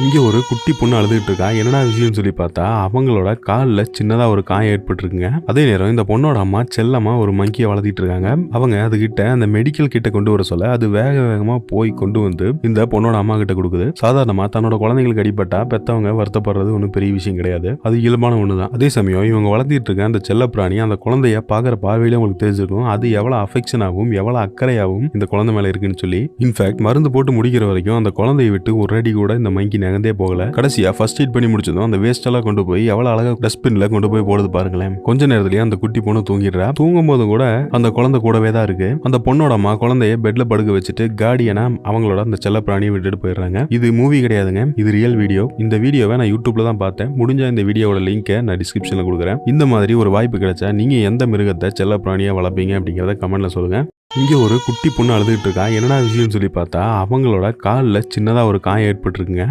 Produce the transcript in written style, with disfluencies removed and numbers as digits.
இங்க ஒரு குட்டி பொண்ணு அழுதுகிட்டு இருக்கா. என்னடா விஷயம்னு சொல்லி பார்த்தா அவங்களோட கால்ல சின்னதா ஒரு காயம் ஏற்பட்டிருக்குங்க. அதே நேரம் இந்த பொண்ணோட அம்மா செல்லமா ஒரு மங்கியை வளர்த்திட்டு இருக்காங்க. அவங்க அதுகிட்ட அந்த மெடிக்கல் கிட்ட கொண்டு வர சொல்ல அது வேக வேகமா போய் கொண்டு வந்து இந்த பொண்ணோட அம்மா கிட்ட கொடுக்குது. சாதாரணமா தன்னோட குழந்தைங்களுக்கு அடிபட்டா பெத்தவங்க வருத்தப்படுறது ஒன்றும் பெரிய விஷயம் கிடையாது. அது இயல்பான ஒண்ணுதான். அதே சமயம் இவங்க வளர்த்திட்டு இருக்க அந்த செல்ல பிராணி அந்த குழந்தைய பாக்குற பார்வையில உங்களுக்கு தெரிஞ்சிருக்கும். அது எவ்வளவு அஃபெக்ஷனாகவும் எவ்வளவு அக்கறையாகவும் இந்த குழந்தை மேல இருக்குன்னு சொல்லி. இன்ஃபேக்ட் மருந்து போட்டு முடிக்கிற வரைக்கும் அந்த குழந்தையை விட்டு ஒரு அடி கூட இந்த மங்கி நகர்ந்தே போகல. கடைசியா ஃபர்ஸ்ட் எய்ட் பண்ணி முடிச்சதும் அந்த வேஸ்ட் எல்லாம் கொண்டு போய் எவ்வளவு அழகா டஸ்ட்பின்ல கொண்டு போய் போடுது பாருங்களேன். கொஞ்ச நேரத்திலேயே அந்த குட்டி பொண்ணு தூங்கிடுறா. தூங்கும் போது கூட அந்த குழந்தை கூடவே தான் இருக்கு. அந்த பொண்ணோட அம்மா குழந்தைய பெட்ல படுக்க வச்சுட்டு கார்டியனா அவங்களோட அந்த செல்ல பிராணியை விட்டுட்டு போயிடுறாங்க. இது மூவி கிடையாதுங்க, இது ரியல் வீடியோ. இந்த வீடியோவை நான் யூடியூப்ல தான் பார்த்தேன். முடிஞ்ச இந்த வீடியோவோட லிங்கை நான் டிஸ்கிரிப்ஷன்ல கொடுக்குறேன். இந்த மாதிரி ஒரு வாய்ப்பு கிடைச்சா நீங்க எந்த மிருகத்தை செல்ல பிராணியா வளர்ப்பீங்க அப்படிங்கறத கமெண்ட்ல சொல்லுங்க. இங்க ஒரு குட்டி பொண்ணு அழுதுகிட்டு இருக்கா. என்னடா விஷயம்னு சொல்லி பார்த்தா அவங்களோட கால்ல சின்னதா ஒரு காயம் ஏற்பட்டிருக்குங்க.